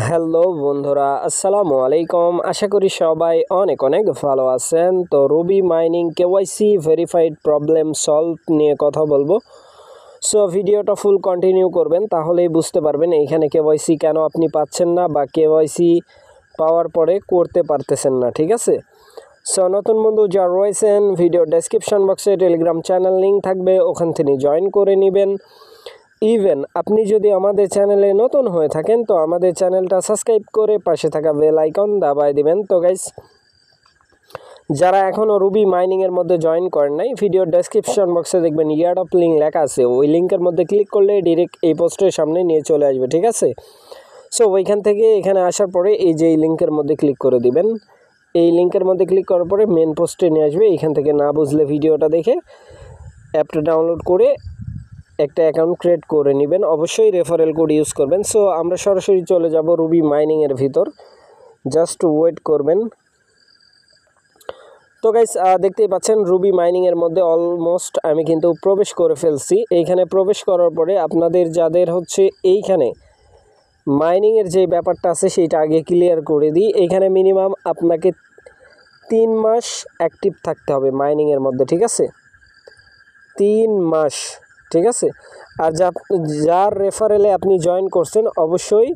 Hello বন্ধুরা, আসসালামু আলাইকুম। আশা করি সবাই অনেক অনেক ভালো আছেন। তো Ruby mining KYC verified problem solve নিয়ে কথা বলবো। সো ভিডিওটা ফুল কন্টিনিউ করবেন, তাহলেই বুঝতে পারবেন এইখানে কেওয়াইসি কেন আপনি পাচ্ছেন না বা কেওয়াইসি পাওয়ার পরে করতে পারতেছেন না। ঠিক আছে, সো নতুন বন্ধু যারা রয়েছেন, ভিডিও ডেসক্রিপশন বক্সে টেলিগ্রাম চ্যানেল লিঙ্ক থাকবে, ওখান থেকে জয়েন করে নেবেন। ইভেন আপনি যদি আমাদের চ্যানেলে নতুন হয়ে থাকেন তো আমাদের চ্যানেলটা সাবস্ক্রাইব করে পাশে থাকা বেল আইকন দাবায় দিবেন। তো গাইস, যারা এখনও রুবি মাইনিংয়ের মধ্যে জয়েন করেন নাই, ভিডিও ডেসক্রিপশন বক্সে দেখবেন ইয়ারডপ লিঙ্ক লেখা আছে, ওই লিঙ্কের মধ্যে ক্লিক করলে ডিরেক্ট এই পোস্টের সামনে নিয়ে চলে আসবে। ঠিক আছে, সো ওইখান থেকে এখানে আসার পরে এই যে এই লিঙ্কের মধ্যে ক্লিক করে দিবেন। এই লিঙ্কের মধ্যে ক্লিক করার পরে মেন পোস্টে নিয়ে আসবে। এইখান থেকে না বুঝলে ভিডিওটা দেখে অ্যাপটা ডাউনলোড করে একটা অ্যাকাউন্ট ক্রিয়েট করে নেবেন। অবশ্যই রেফারেল কোড ইউজ করবেন। সো আমরা সরাসরি চলে যাব রুবি মাইনিংয়ের ভিতর, জাস্ট ওয়েট করবেন। তো গাইস, দেখতেই পাচ্ছেন রুবি মাইনিংয়ের মধ্যে অলমোস্ট আমি কিন্তু প্রবেশ করে ফেলছি। এইখানে প্রবেশ করার পরে আপনাদের যাদের হচ্ছে এইখানে মাইনিংয়ের যে ব্যাপারটা আছে সেইটা আগে ক্লিয়ার করে দিই। এইখানে মিনিমাম আপনাকে 3 মাস অ্যাক্টিভ থাকতে হবে মাইনিংয়ের মধ্যে। ঠিক আছে, 3 মাস। ঠিক আছে, আর যার রেফারেলে আপনি জয়েন করছেন অবশ্যই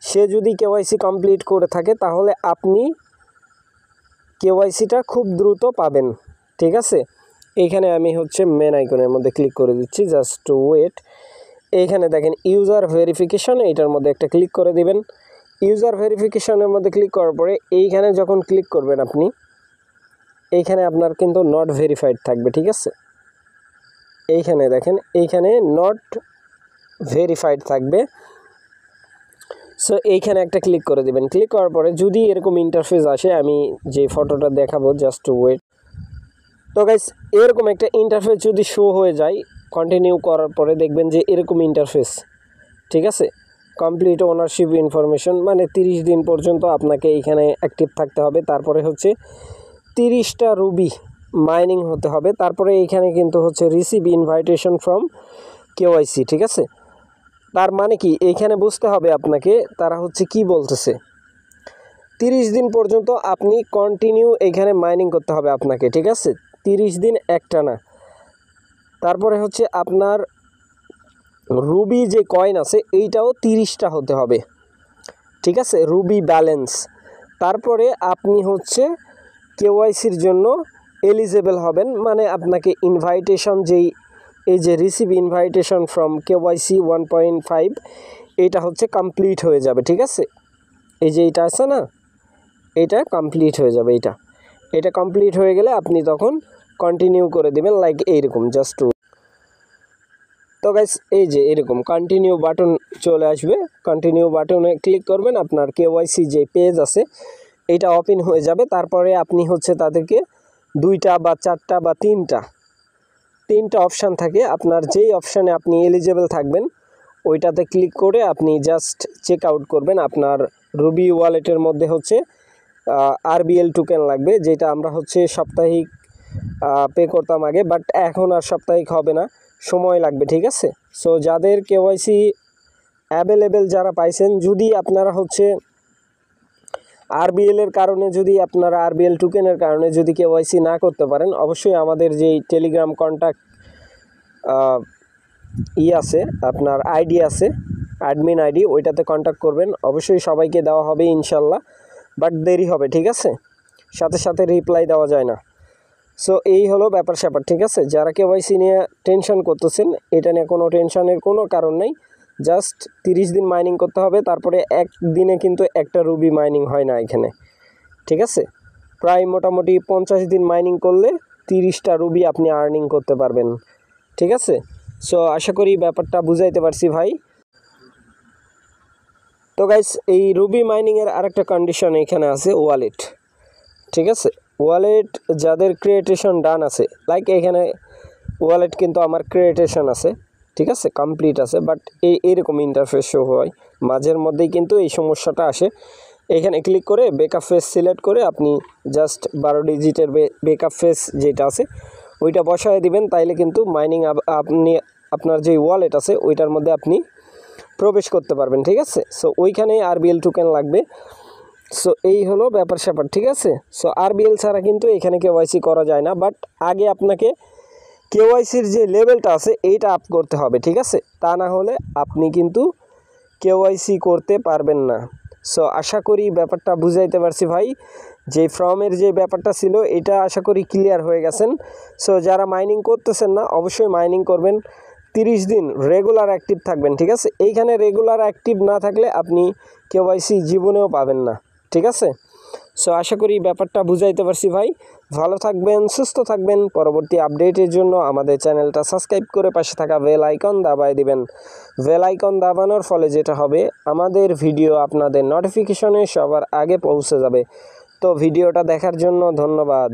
সে যদি কেওয়াইসি কমপ্লিট করে থাকে তাহলে আপনি কেওয়াইসিটা খুব দ্রুত পাবেন। ঠিক আছে, এইখানে আমি হচ্ছে মেন আইকনের মধ্যে ক্লিক করে দিচ্ছি, জাস্ট ওয়েট। এইখানে দেখেন ইউজার ভেরিফিকেশন, এইটার মধ্যে একটা ক্লিক করে দিবেন। ইউজার ভেরিফিকেশনের মধ্যে ক্লিক করার পরে এইখানে যখন ক্লিক করবেন আপনি, এইখানে আপনার কিন্তু নট ভেরিফাইড থাকবে। ঠিক আছে, এইখানে দেখেন এইখানে নট ভেরিফাইড থাকবে। সো এইখানে একটা ক্লিক করে দিবেন। ক্লিক করার পরে যদি এরকম ইন্টারফেস আসে, আমি যে ফটোটা দেখাবো, জাস্ট ওয়েট। তো গাইস, এরকম একটা ইন্টারফেস যদি শো হয়ে যায়, কন্টিনিউ করার পরে দেখবেন যে এরকম ইন্টারফেস। ঠিক আছে, কমপ্লিট ওনারশিপ ইনফরমেশন, মানে 30 দিন পর্যন্ত আপনাকে এইখানে অ্যাক্টিভ থাকতে হবে। তারপরে হচ্ছে 30টা রুবি মাইনিং হতে হবে। তারপরে এইখানে কিন্তু হচ্ছে রিসিভ ইনভাইটেশন ফ্রম কেওয়াইসি। ঠিক আছে, তার মানে কি এইখানে বুঝতে হবে আপনাকে তারা হচ্ছে কি বলতেছে। 30 দিন পর্যন্ত আপনি কন্টিনিউ এইখানে মাইনিং করতে হবে আপনাকে। ঠিক আছে, 30 দিন একটানা। তারপরে হচ্ছে আপনার রুবি যে কয়েন আছে এইটাও 30টা হতে হবে। ঠিক আছে, রুবি ব্যালেন্স। তারপরে আপনি হচ্ছে কেওয়াইসির জন্য এলিজেবল হবেন, মানে আপনাকে ইনভাইটেশন যেই এই যে রিসিভ ইনভাইটেশন ফ্রম কেওয়াইসি 1.5 এইটা হচ্ছে কমপ্লিট হয়ে যাবে। ঠিক আছে, এই যে এইটা আছে না, এটা কমপ্লিট হয়ে যাবে। এটা কমপ্লিট হয়ে গেলে আপনি তখন কন্টিনিউ করে দেবেন, লাইক এইরকম জাস্ট। তো গাইস, এই যে এরকম কন্টিনিউ বাটন চলে আসবে। কন্টিনিউ বাটনে ক্লিক করবেন, আপনার কেওয়াইসি যে পেজ আছে এইটা ওপেন হয়ে যাবে। তারপরে আপনি হচ্ছে তাদেরকে 2টা বা 4টা বা 3টা অপশান থাকে, আপনার যেই অপশানে আপনি এলিজেবল থাকবেন ওইটাতে ক্লিক করে আপনি জাস্ট চেক আউট করবেন। আপনার রুবি ওয়ালেটের মধ্যে হচ্ছে RBL টোকেন লাগবে, যেটা আমরা হচ্ছে সাপ্তাহিক পে করতাম আগে, বাট এখন আর সাপ্তাহিক হবে না, সময় লাগবে। ঠিক আছে, সো যাদের কেওয়াইসি অ্যাভেলেবেল যারা পাইছেন, যদি আপনারা হচ্ছে RBL এর কারণে, যদি আপনারা RBL টোকেনের কারণে যদি কেওয়াইসি না করতে পারেন, অবশ্যই আমাদের যেই টেলিগ্রাম কন্ট্যাক্ট আছে, আপনার আইডি আছে, অ্যাডমিন আইডি, ওইটাতে কন্ট্যাক্ট করবেন। অবশ্যই সবাইকে দেওয়া হবে ইনশাল্লাহ, বাট দেরি হবে। ঠিক আছে, সাথে সাথে রিপ্লাই দেওয়া যায় না। সো এই হলো ব্যাপার স্যাপার। ঠিক আছে, যারা কেওয়াইসি নিয়ে টেনশন করতেছেন, এটা নিয়ে কোনো টেনশনের কোনো কারণ নেই। জাস্ট 30 দিন মাইনিং করতে হবে। তারপরে একদিনে কিন্তু একটা রুবি মাইনিং হয় না এখানে। ঠিক আছে, প্রায় মোটামুটি 50 দিন মাইনিং করলে 30টা রুবি আপনি আর্নিং করতে পারবেন। ঠিক আছে, সো আশা করি ব্যাপারটা বুঝাইতে পারছি ভাই। তো গাইস, এই রুবি মাইনিংয়ের আরেকটা কন্ডিশন এখানে আছে, ওয়ালেট। ঠিক আছে, ওয়ালেট যাদের ক্রিয়েটেশন ডান আছে, লাইক এখানে ওয়ালেট কিন্তু আমার ক্রিয়েটেশন আছে। ঠিক আছে, কমপ্লিট আছে, বাট এইরকম ইন্টারফেস শো হয় মাঝের মধ্যেই, কিন্তু এই সমস্যাটা আসে। এখানে ক্লিক করে বেকআপ ফেস সিলেক্ট করে আপনি জাস্ট 12 ডিজিটের বেকআপ ফেস যেটা আছে ওইটা বসায় দিবেন, তাইলে কিন্তু মাইনিং আপনি আপনার যে ওয়ালেট আছে ওইটার মধ্যে আপনি প্রবেশ করতে পারবেন, ঠিক আছে। সো ওইখানেই আরবিএল টোকেন লাগবে। সো এই হলো ব্যাপার স্যাপার, ঠিক আছে। সো আরবিএল ছাড়া কিন্তু এখানে কেওয়াইসি করা যায় না, বাট আগে আপনাকে কেওয়াইসির যে লেভেলটা আছে এইটা আপ করতে হবে, ঠিক আছে। তা না হলে আপনি কিন্তু কেওয়াইসি করতে পারবেন না। সো আশা করি ব্যাপারটা বুঝাইতে পারছি ভাই। যে ফর্মের যে ব্যাপারটা ছিল এটা আশা করি ক্লিয়ার হয়ে গেছেন। সো যারা মাইনিং করতেছেন না অবশ্যই মাইনিং করবেন, 30 দিন রেগুলার অ্যাক্টিভ থাকবেন, ঠিক আছে। এইখানে রেগুলার অ্যাক্টিভ না থাকলে আপনি কেওয়াইসি জীবনেও পাবেন না, ঠিক আছে। সো আশা করি ব্যাপারটা বুঝাইতে পারছি ভাই। ভালো থাকবেন, সুস্থ থাকবেন। পরবর্তী আপডেটের জন্য আমাদের চ্যানেলটা সাবস্ক্রাইব করে পাশে থাকা বেল আইকন দাবায় দিবেন। বেল আইকন দাবানোর ফলে যেটা হবে, আমাদের ভিডিও আপনাদের নোটিফিকেশনে সবার আগে পৌঁছে যাবে। তো ভিডিওটা দেখার জন্য ধন্যবাদ।